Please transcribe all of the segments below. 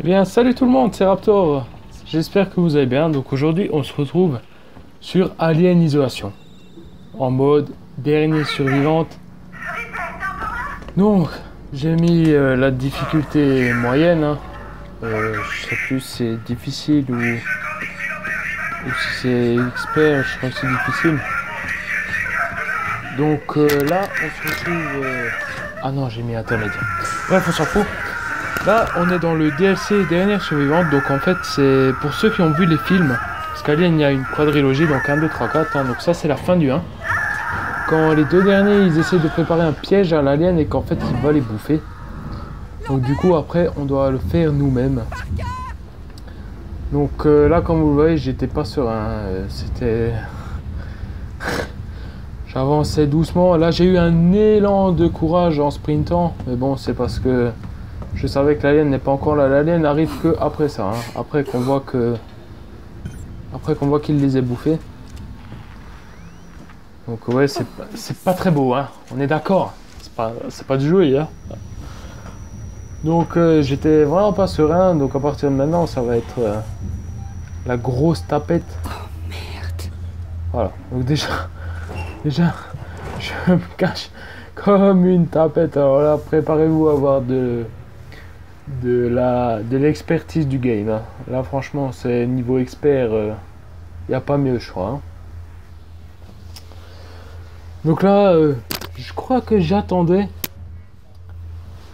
Bien, salut tout le monde, c'est Raptor. J'espère que vous allez bien. Donc aujourd'hui, on se retrouve sur Alien Isolation. En mode dernier survivante. Donc, j'ai mis la difficulté moyenne. Hein. Je sais plus si c'est difficile ou si c'est expert, je crois que c'est difficile. Donc là, on se retrouve... Ah non, j'ai mis intermédiaire. Bref, on s'en fout. Là, on est dans le DLC Dernière Survivante. Donc en fait, c'est pour ceux qui ont vu les films. Parce qu'Alien, il y a une quadrilogie, donc 1, 2, 3, 4. Hein, donc ça, c'est la fin du 1. Quand les deux derniers, ils essaient de préparer un piège à l'alien et qu'en fait, il va les bouffer. Donc du coup, après, on doit le faire nous-mêmes. Donc là, comme vous le voyez, j'étais pas serein. C'était... J'avançais doucement. Là, j'ai eu un élan de courage en sprintant. Mais bon, c'est parce que je savais que l'alien n'est pas encore là. L'alien n'arrive que après ça. Hein. Après qu'on voit qu'il les ait bouffés. Donc ouais, c'est pas très beau. Hein. On est d'accord. C'est pas du jeu, hein. Donc j'étais vraiment pas serein. Donc à partir de maintenant, ça va être la grosse tapette. Oh merde. Voilà. Donc déjà, je me cache comme une tapette. Alors là, préparez-vous à avoir de l'expertise du game. Hein. Là, franchement, c'est niveau expert. Il n'y a pas mieux, je crois. Hein. Donc là, je crois que j'attendais,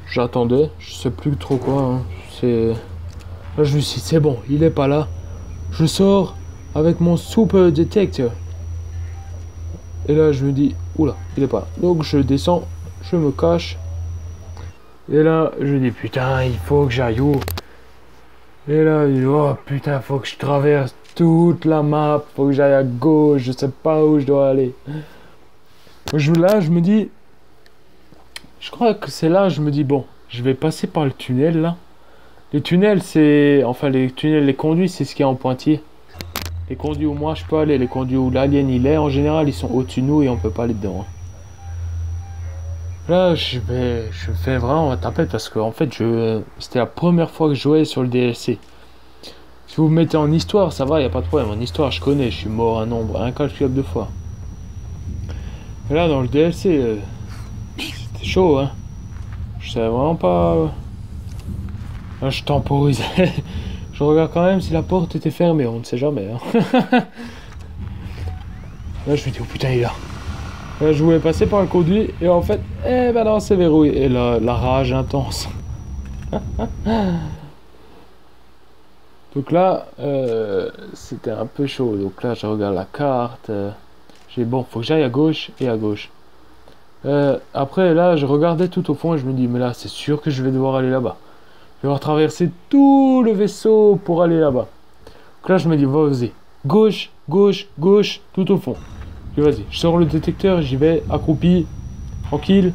je sais plus trop quoi. Hein. Là, je me suis dit, c'est bon, il est pas là. Je sors avec mon super detector. Et là, je me dis, oula, il est pas là. Donc, je descends, je me cache. Et là, je me dis, putain, il faut que j'aille où? Et là, je dis, oh putain, faut que je traverse toute la map. Faut que j'aille à gauche, je sais pas où je dois aller. Là, je me dis, je crois que c'est là, je me dis, bon, je vais passer par le tunnel, là. Les tunnels, c'est... Enfin, les tunnels, les conduits, c'est ce qui est en pointillé. Les conduits où moi je peux aller, les conduits où l'alien il est, en général ils sont au-dessus de nous et on peut pas aller dedans. Là je fais vraiment ma tapette parce que en fait c'était la première fois que je jouais sur le DLC. Si vous me mettez en histoire, ça va, y a pas de problème. En histoire je connais, je suis mort un nombre incalculable de fois. Et là dans le DLC, c'était chaud hein. Je savais vraiment pas. Là je temporisais. Je regarde quand même si la porte était fermée, on ne sait jamais. Hein. Là, je me dis, oh putain, il est là. Là, je voulais passer par le conduit, et en fait, eh ben non, c'est verrouillé. Et là, la rage intense. Donc là, c'était un peu chaud. Donc là, je regarde la carte. J'ai bon, faut que j'aille à gauche et à gauche. Après, là, je regardais tout au fond, et je me dis, mais là, c'est sûr que je vais devoir aller là-bas. Je vais devoir traverser tout le vaisseau pour aller là-bas. Donc là, je me dis, vas-y. Gauche, gauche, gauche, tout au fond. Et vas-y, je sors le détecteur, j'y vais, accroupi, tranquille.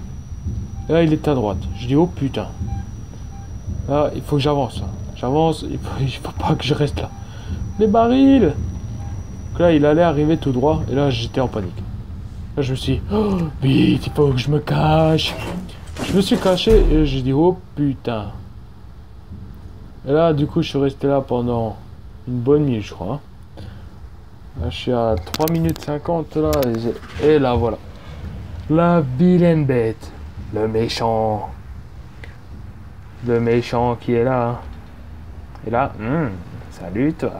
Et là, il est à droite. Je dis, oh putain. Là, il faut que j'avance. J'avance, il faut pas que je reste là. Les barils. Donc là, il allait arriver tout droit. Et là, j'étais en panique. Là, je me suis dit, oh, vite, il faut que je me cache. Je me suis caché et j'ai dit, oh putain. Et là, du coup, je suis resté là pendant une bonne minute, je crois. Là, je suis à 3 minutes 50, là. Et là, voilà. La vilaine bête. Le méchant. Le méchant qui est là. Et là, salut, toi.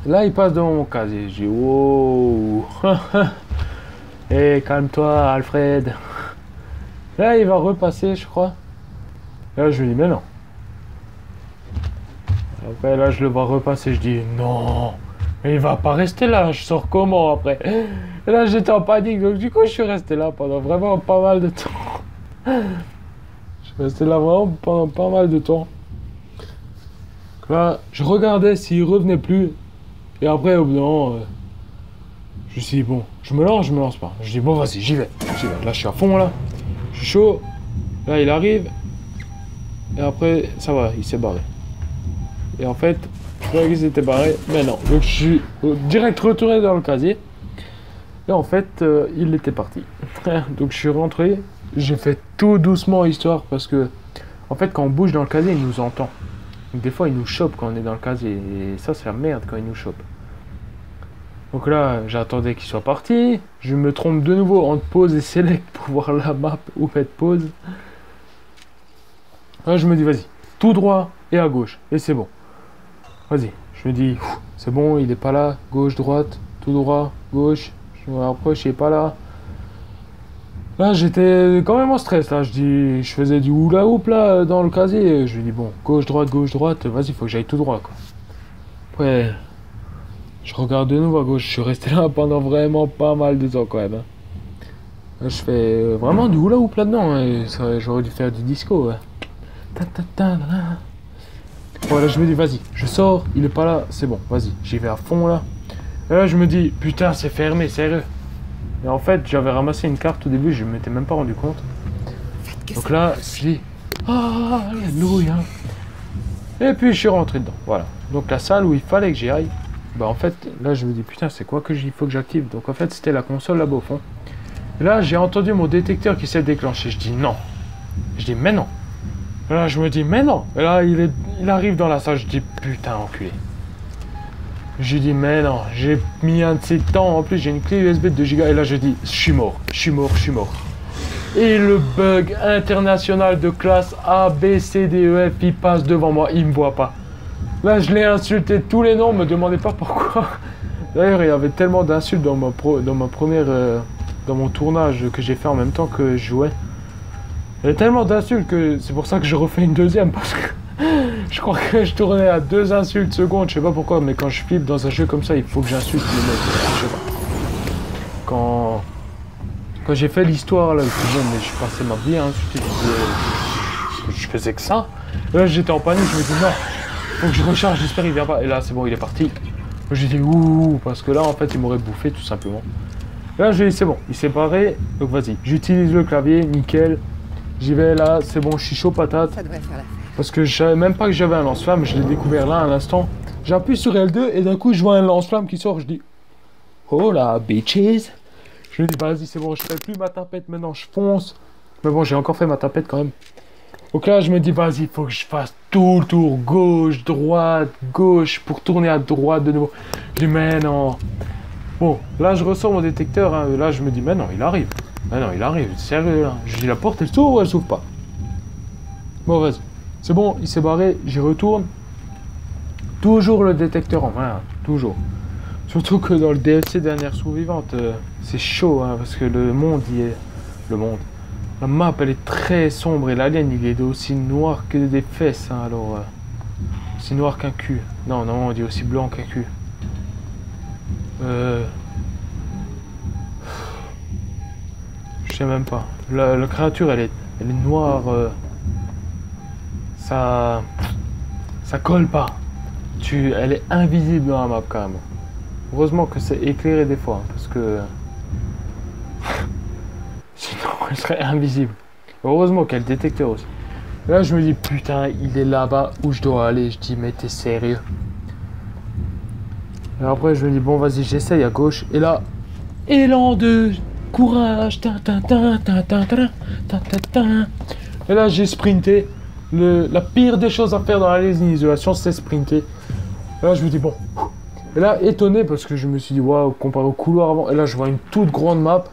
Là, il passe devant mon casier. Je dis, wow. Et calme-toi, Alfred. Là, il va repasser, je crois. Là, je lui dis, mais non. Après, là, je le vois repasser. Je dis, non. Mais il va pas rester là. Je sors comment après? Et là, j'étais en panique. Donc, du coup, je suis resté là pendant vraiment pas mal de temps. Je suis resté là vraiment pendant pas mal de temps. Donc là, je regardais s'il revenait plus. Et après, au bout d'un moment, je me suis dit, bon, je me lance pas. Je dis, bon, vas-y, j'y vais. Là, je suis à fond, là. Je suis chaud. Là, il arrive. Et après, ça va, il s'est barré. Et en fait, je croyais qu'il s'était barré, mais non. Donc je suis direct retourné dans le casier. Et en fait, il était parti. Donc je suis rentré. J'ai fait tout doucement, histoire, parce que En fait, quand on bouge dans le casier, il nous entend. Donc des fois, il nous chope quand on est dans le casier. Et ça, c'est la merde quand il nous chope. Donc là, j'attendais qu'il soit parti. Je me trompe de nouveau entre pause et select pour voir la map ou mettre pause. Là, je me dis, vas-y, tout droit et à gauche. Et c'est bon. Vas-y. Je me dis, c'est bon, il est pas là. Gauche, droite, tout droit, gauche. Je me rapproche, il est pas là. Là, j'étais quand même en stress. Là, je faisais du hula hoop là dans le casier. Je me dis, bon, gauche, droite. Vas-y, faut que j'aille tout droit, quoi. Après, je regarde de nouveau à gauche. Je suis resté là pendant vraiment pas mal de temps, quand même. Hein. Là, je fais vraiment du hula hoop là-dedans. Hein, j'aurais dû faire du disco. Ouais. Voilà, je me dis, vas-y, je sors. Il est pas là. C'est bon, vas-y, j'y vais à fond là. Et là, je me dis, putain, c'est fermé, sérieux. Et en fait, j'avais ramassé une carte au début, je ne m'étais même pas rendu compte. Donc là, je dis, ah, alléluia. Et puis je suis rentré dedans, voilà. Donc la salle où il fallait que j'y aille, bah en fait, là je me dis, putain, c'est quoi qu'il faut que j'active? Donc en fait, c'était la console là-bas au fond. Et là, j'ai entendu mon détecteur qui s'est déclenché. Je dis, non. Je dis, mais non. Et là, je me dis, mais non. Et là, il arrive dans la salle, je dis, putain, enculé. J'ai dit, mais non, j'ai mis un de ces temps, en plus j'ai une clé USB de 2 Go, et là je dis, je suis mort. Et le bug international de classe A, B, C, D, E, F, il passe devant moi, il me voit pas. Là je l'ai insulté tous les noms, me demandez pas pourquoi. D'ailleurs il y avait tellement d'insultes dans mon tournage que j'ai fait en même temps que je jouais. Il y avait tellement d'insultes que c'est pour ça que je refais une deuxième, parce que... Je crois que je tournais à 2 insultes secondes, je sais pas pourquoi, mais quand je flippe dans un jeu comme ça, il faut que j'insulte les mecs, je sais pas. Quand j'ai fait l'histoire là, bon, mais je passais ma vie à insulter, je faisais que ça. Et là j'étais en panique, je me dis non, faut que je recharge, j'espère qu'il vient pas. Et là c'est bon, il est parti. J'ai dit ouh, parce que là en fait il m'aurait bouffé tout simplement. Et là j'ai dit c'est bon, il s'est barré, donc vas-y, j'utilise le clavier, nickel. J'y vais là, c'est bon, je suis chaud patate. Ça devrait faire l'affaire. Parce que je savais même pas que j'avais un lance-flamme, je l'ai découvert là à l'instant. J'appuie sur L2 et d'un coup je vois un lance-flamme qui sort, je dis oh là, bitches. Je me dis vas-y c'est bon, je fais plus ma tapette maintenant, je fonce. Mais bon, j'ai encore fait ma tapette quand même. Donc là je me dis vas-y, il faut que je fasse tout le tour, gauche, droite, gauche, pour tourner à droite de nouveau. Je dis mais non. Bon, là je ressors mon détecteur, hein. Là je me dis mais non, il arrive. Mais non, il arrive, sérieux là. Je dis la porte elle s'ouvre ou elle s'ouvre pas? Bon vas-y. C'est bon, il s'est barré, j'y retourne. Toujours le détecteur en main, hein, toujours. Surtout que dans le DLC Dernière Survivante, c'est chaud, hein, parce que le monde y est... Le monde. La map, elle est très sombre et l'alien, il est aussi noir que des fesses, hein, alors... aussi noir qu'un cul. Non, non, on dit aussi blanc qu'un cul. Je sais même pas. La créature, elle est noire... Ça colle pas. Elle est invisible dans la map carrément. Heureusement que c'est éclairé des fois, hein, parce que sinon elle serait invisible. Heureusement qu'il y a le détecteur aussi. Là je me dis putain, il est là-bas où je dois aller. Je dis mais t'es sérieux? Et après je me dis bon vas-y, j'essaye à gauche. Et là, élan de courage. Et là j'ai sprinté. La pire des choses à faire dans la isolation, c'est sprinter. Et là, je me dis, bon. Et là, étonné, parce que je me suis dit, waouh, comparé au couloir avant. Et là, je vois une toute grande map.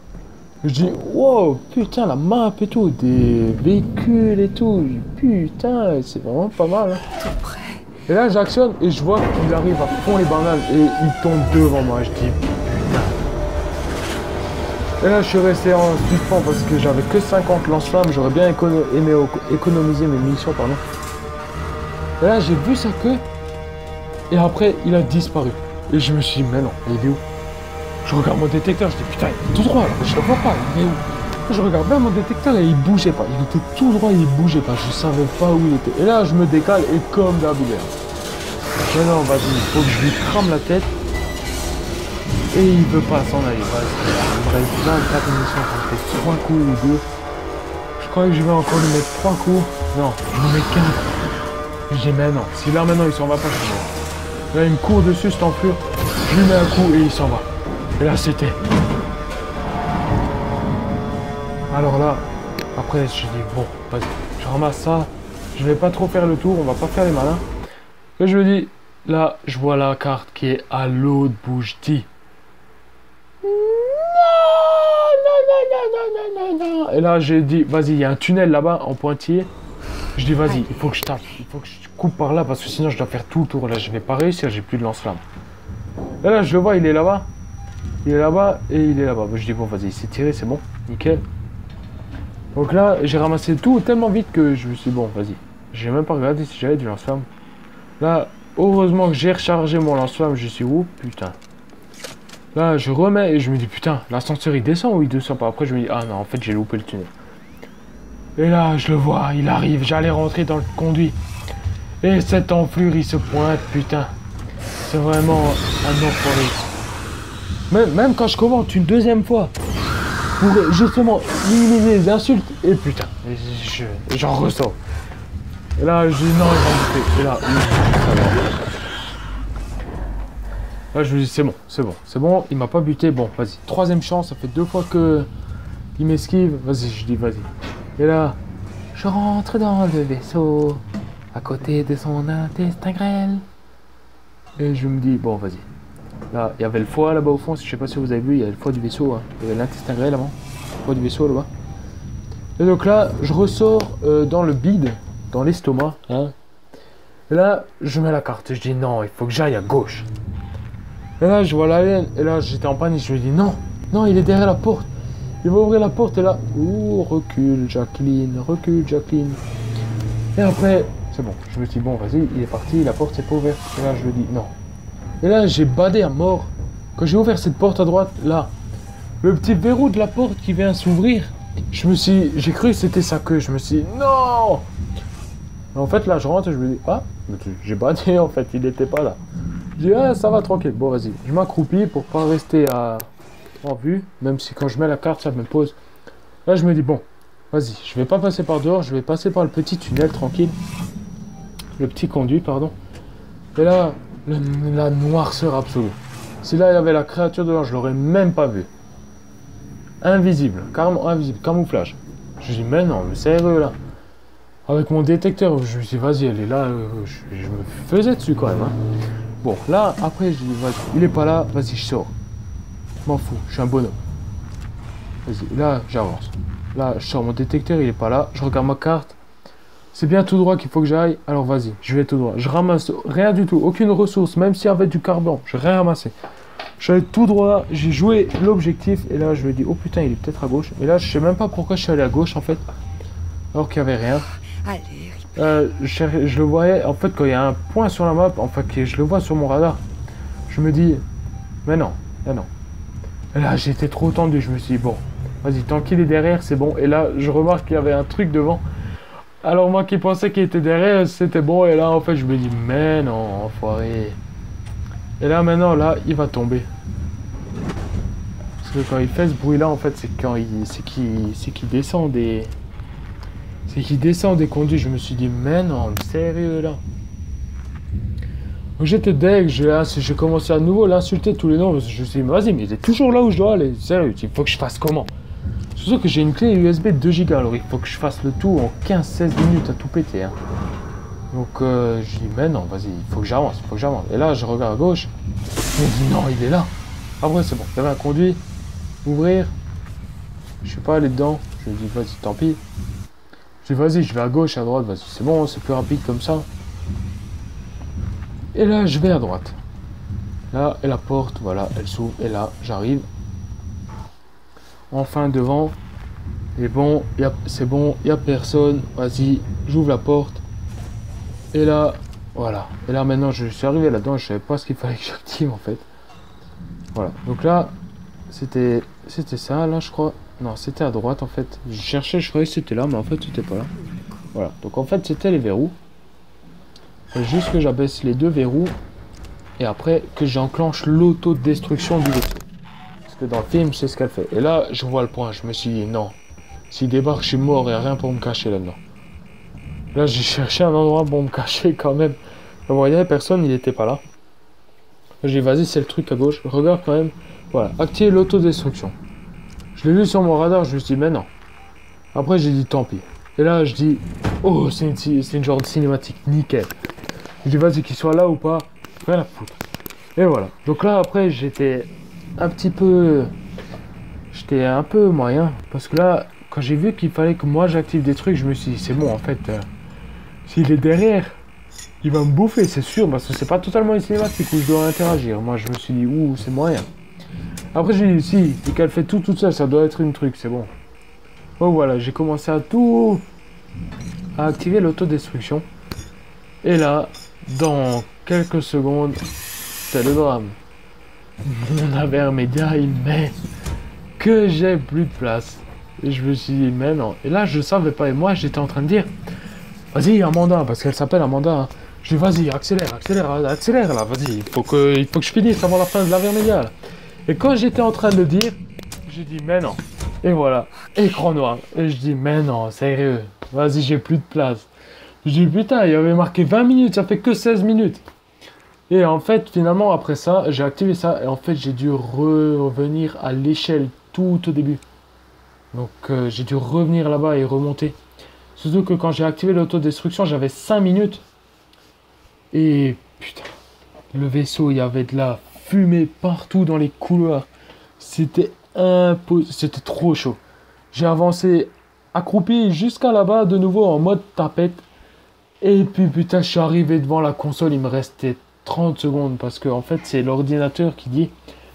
Je dis, wow, putain, la map et tout, des véhicules et tout. Putain, c'est vraiment pas mal. Hein. Et là, j'actionne et je vois qu'il arrive à fond les bananes. Et il tombe devant moi. Je dis, putain. Et là, je suis resté en suspens parce que j'avais que 50 lance-flammes. J'aurais bien aimé économiser mes munitions, pardon. Et là, j'ai vu sa queue. Et après, il a disparu. Et je me suis dit, mais non, il est où? Je regarde mon détecteur, je dis, putain, il est tout droit, là. Je le vois pas, il est où? Je regarde bien mon détecteur et il bougeait pas. Il était tout droit, il bougeait pas. Je savais pas où il était. Et là, je me décale et comme d'habitude. Mais non, vas-y, il faut que je lui crame la tête. Et il veut pas s'en aller. Vas-y, il me reste 24 munitions. Ça me fait 3 coups ou 2. Je crois que je vais encore lui mettre 3 coups. Non, je lui mets 4. Je dis, mais non. Si là, maintenant, il s'en va pas, je suis mort. Là, il me court dessus, cet enflure. Je lui mets un coup et il s'en va. Et là, c'était... Alors là, après, je dis, bon, vas-y, je ramasse ça. Je vais pas trop faire le tour, on va pas faire les malins. Et je me dis, là, je vois la carte qui est à l'autre bout. Je dis, non. Et là, j'ai dit, vas-y, il y a un tunnel là-bas en pointillé. Je dis, vas-y, il faut que je tape. Il faut que je coupe par là parce que sinon, je dois faire tout le tour. Là, je vais pas réussir, j'ai plus de lance-flamme. Et là, je le vois, il est là-bas. Il est là-bas et il est là-bas. Je dis, bon, vas-y, il s'est tiré, c'est bon. Nickel. Donc là, j'ai ramassé tout tellement vite que je me suis dit, bon, vas-y. J'ai même pas regardé si j'avais du lance-flamme. Là, heureusement que j'ai rechargé mon lance-flamme. Je suis, oh putain. Là, je remets et je me dis, putain, l'ascenseur il descend ou il descend pas? Après, je me dis, ah non, en fait, j'ai loupé le tunnel. Et là, je le vois, il arrive. J'allais rentrer dans le conduit. Et cette enflure, il se pointe, putain. C'est vraiment un enfoiré. Même quand je commente une deuxième fois, pour justement minimiser les insultes, et putain, j'en ressors. Et là, je dis non, il va me bouffer. Et là, là, je me dis c'est bon, il m'a pas buté. Bon, vas-y, troisième chance, ça fait 2 fois que il m'esquive. Vas-y, je dis vas-y. Et là, je rentre dans le vaisseau, à côté de son intestin grêle. Et je me dis, bon, vas-y. Là, il y avait le foie là-bas au fond, je sais pas si vous avez vu, il y avait le foie du vaisseau, hein. Il y avait l'intestin grêle avant, le foie du vaisseau là-bas. Et donc là, je ressors dans le bide, dans l'estomac, hein. Et là, je mets la carte, je dis non, il faut que j'aille à gauche. Et là, je vois l'alien, et là, j'étais en panique, je me dis non, il est derrière la porte. Il va ouvrir la porte, et là, ouh, recule, Jacqueline. Et après, c'est bon, je me suis dit, bon, vas-y, il est parti, la porte s'est pas ouverte. Et là, je me dis non. Et là, j'ai badé à mort. Quand j'ai ouvert cette porte à droite, là, le petit verrou de la porte qui vient s'ouvrir, j'ai cru que c'était sa queue. Je me suis dit, non! En fait, là, je rentre et je me dis, ah, j'ai badé, en fait, il n'était pas là. Je dis, ah, ça va, tranquille. Bon, vas-y. Je m'accroupis pour pas rester en vue, même si quand je mets la carte, ça me pose. Là, je me dis, bon, vas-y, je vais pas passer par dehors, je vais passer par le petit tunnel, tranquille. Le petit conduit, pardon. Et là, la noirceur absolue. Si là il y avait la créature dedans, je l'aurais même pas vu. Invisible, carrément invisible, camouflage. Je dis mais non, mais sérieux là. Avec mon détecteur, je me suis dit vas-y, elle est là, je me faisais dessus quand même. Hein. Bon, là après je dis vas-y, il est pas là, vas-y je sors. Je m'en fous, je suis un bonhomme. Vas-y, là j'avance. Là je sors mon détecteur, il est pas là, je regarde ma carte. C'est bien tout droit qu'il faut que j'aille, alors vas-y, je vais tout droit. Je ramasse rien du tout, aucune ressource, même s'il y avait du carburant, je n'ai rien ramassé. Je suis allé tout droit, j'ai joué l'objectif, et là je me dis, oh putain, il est peut-être à gauche. Et là, je sais même pas pourquoi je suis allé à gauche en fait, alors qu'il n'y avait rien. Je le voyais, en fait, quand il y a un point sur la map, enfin, que je le vois sur mon radar, je me dis, mais non. Et là, j'étais trop tendu, je me suis dit, bon, vas-y, tant qu'il est derrière, c'est bon. Et là, je remarque qu'il y avait un truc devant. Alors moi qui pensais qu'il était derrière, c'était bon. Et là, en fait, je me dis, mais non, enfoiré. Et là, maintenant, là, il va tomber. Parce que quand il fait ce bruit-là, en fait, c'est qu'il descend des... C'est qu'il descend des conduits. Je me suis dit, mais non, sérieux, là. Donc j'étais deg, j'ai commencé à nouveau l'insulter tous les noms. Parce que je me suis dit, vas-y, mais il est toujours là où je dois aller. Sérieux, il faut que je fasse comment? Surtout que j'ai une clé USB de 2 Go, alors il faut que je fasse le tout en 15-16 minutes à tout péter. Hein. Donc je dis, mais non, vas-y, il faut que j'avance. Et là, je regarde à gauche, je me dis, non, il est là. Après, c'est bon, il y avait un conduit, ouvrir, je suis pas allé dedans, je me dis, vas-y, tant pis. Je dis, vas-y, je vais à gauche, à droite, vas-y, c'est bon, c'est plus rapide comme ça. Et là, je vais à droite. Là, et la porte, voilà, elle s'ouvre, et là, j'arrive. Enfin devant, et bon, c'est bon, il n'y a personne, vas-y, j'ouvre la porte, et là, voilà, et là maintenant je suis arrivé là-dedans, je savais pas ce qu'il fallait que j'active en fait, voilà, donc là, c'était ça, là je crois, non, c'était à droite en fait, je cherchais, je croyais que c'était là, mais en fait c'était pas là, voilà, donc en fait c'était les verrous, et juste que j'abaisse les 2 verrous, et après que j'enclenche l'autodestruction du vaisseau. Dans le film, c'est ce qu'elle fait. Et là, je vois le point. Je me suis dit, non. S'il débarque, je suis mort. Il n'y a rien pour me cacher là-dedans. Là, j'ai cherché un endroit pour me cacher quand même. Vous voyez, personne, il n'était pas là. J'ai dit, vas-y, c'est le truc à gauche. Regarde quand même. Voilà, activer l'autodestruction. Je l'ai vu sur mon radar. Je me suis dit, mais non. Après, j'ai dit, tant pis. Et là, je dis, Oh, c'est une genre de cinématique, nickel. Je dis, vas-y, qu'il soit là ou pas, rien à foutre. Et voilà. Donc là, après, j'étais un peu moyen. Parce que là, quand j'ai vu qu'il fallait que moi j'active des trucs, je me suis dit, c'est bon, en fait, s'il est derrière, il va me bouffer, c'est sûr, parce que c'est pas totalement une cinématique où je dois interagir. Moi, je me suis dit, ouh, c'est moyen. Après, j'ai dit, si, et qu'elle fait tout toute seule, ça doit être une truc, c'est bon. Donc voilà, j'ai commencé à activer l'autodestruction. Et là, dans quelques secondes, c'est le drame. Mon avermédia, il met que j'ai plus de place. Et je me suis dit, mais non. Et là, je savais pas. Et moi, j'étais en train de dire, vas-y, Amanda, parce qu'elle s'appelle Amanda. Hein. Je dis, vas-y, accélère, accélère, accélère, là, vas-y. Il faut que je finisse avant la fin de l'avermédia. Et quand j'étais en train de le dire, j'ai dit, mais non. Et voilà, écran noir. Et je dis, mais non, sérieux. Vas-y, j'ai plus de place. Je dis, putain, il y avait marqué 20 minutes, ça fait que 16 minutes. Et en fait, finalement, après ça, j'ai activé ça. Et en fait, j'ai dû revenir à l'échelle tout au début. Donc, j'ai dû revenir là-bas et remonter. Surtout que quand j'ai activé l'autodestruction, j'avais 5 minutes. Et putain, le vaisseau, il y avait de la fumée partout dans les couloirs. C'était impossible, c'était trop chaud. J'ai avancé accroupi jusqu'à là-bas, de nouveau en mode tapette. Et puis putain, je suis arrivé devant la console, il me restait 30 secondes. Parce que en fait, c'est l'ordinateur qui dit...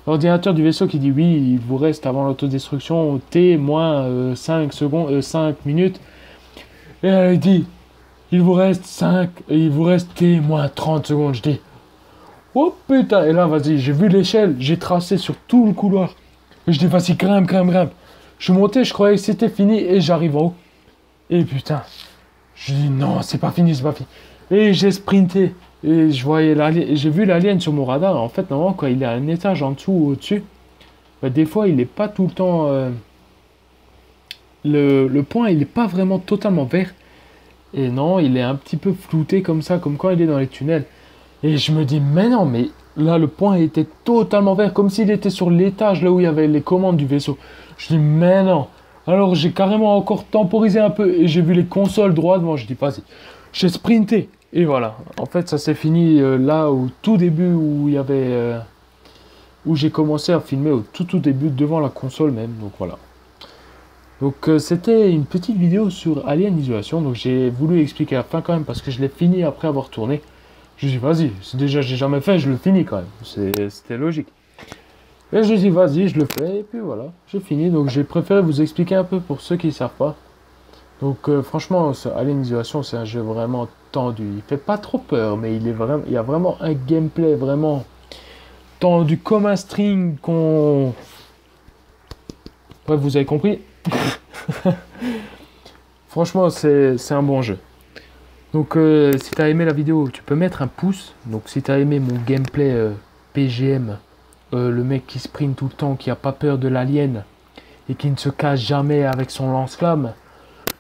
L'ordinateur du vaisseau qui dit oui, il vous reste avant l'autodestruction T moins 5 secondes, 5 minutes. Et elle dit, il vous reste T moins 30 secondes. Je dis, oh putain. Et là, vas-y, j'ai vu l'échelle, j'ai tracé sur tout le couloir. Et je dis, vas-y, grimpe, grimpe, grimpe. Je suis monté, je croyais que c'était fini et j'arrive en haut. Et putain, je dis, non, c'est pas fini, c'est pas fini. Et j'ai sprinté. Et j'ai vu l'alien sur mon radar. En fait, normalement, quand il est à un étage en dessous ou au-dessus, bah, des fois, il n'est pas tout le temps... le point, il n'est pas vraiment totalement vert. Et non, il est un petit peu flouté comme ça, comme quand il est dans les tunnels. Et je me dis, mais non, mais là, le point était totalement vert, comme s'il était sur l'étage, là où il y avait les commandes du vaisseau. Je dis, mais non. Alors, j'ai carrément encore temporisé un peu, et j'ai vu les consoles droites. Moi, je dis, vas-y. J'ai sprinté. Et voilà. En fait, ça s'est fini là, au tout début, où il y avait... où j'ai commencé à filmer, au tout début, devant la console même. Donc, voilà. Donc c'était une petite vidéo sur Alien Isolation, donc j'ai voulu expliquer la fin quand même parce que je l'ai fini après avoir tourné. Je dis vas-y, c'est déjà j'ai jamais fait, je le finis quand même, c'était logique. Et je dis vas-y, je le fais et puis voilà, j'ai fini. Donc j'ai préféré vous expliquer un peu pour ceux qui ne savent pas. Donc franchement, Alien Isolation c'est un jeu vraiment tendu, il fait pas trop peur, mais il y a vraiment un gameplay vraiment tendu comme un string qu'on... Bref, vous avez compris. Franchement, c'est un bon jeu. Donc, si tu as aimé la vidéo, tu peux mettre un pouce. Donc, si tu as aimé mon gameplay PGM, le mec qui sprint tout le temps, qui a pas peur de l'alien et qui ne se cache jamais avec son lance-flamme,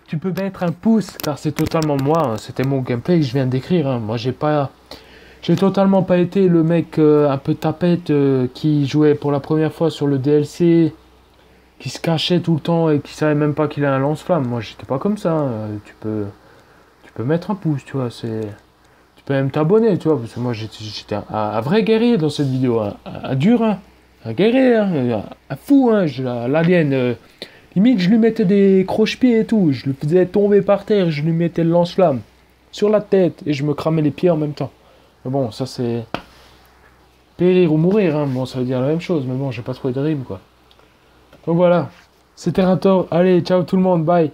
tu peux mettre un pouce car c'est totalement moi. Hein, c'était mon gameplay que je viens de décrire. Hein. Moi, j'ai totalement pas été le mec un peu tapette qui jouait pour la première fois sur le DLC. Qui se cachait tout le temps et qui savait même pas qu'il a un lance-flamme. Moi, j'étais pas comme ça. Hein. Tu peux mettre un pouce, tu vois. Tu peux même t'abonner, tu vois. Parce que moi, j'étais un vrai guerrier dans cette vidéo. Un dur, hein. Un guerrier, hein. Un fou, hein. L'alien, limite, je lui mettais des croche-pieds et tout. Je le faisais tomber par terre. Je lui mettais le lance-flamme sur la tête et je me cramais les pieds en même temps. Mais bon, ça, c'est périr ou mourir, hein. Bon, ça veut dire la même chose. Mais bon, j'ai pas trouvé de rime, quoi. Donc voilà, c'était Rator. Allez, ciao tout le monde, bye.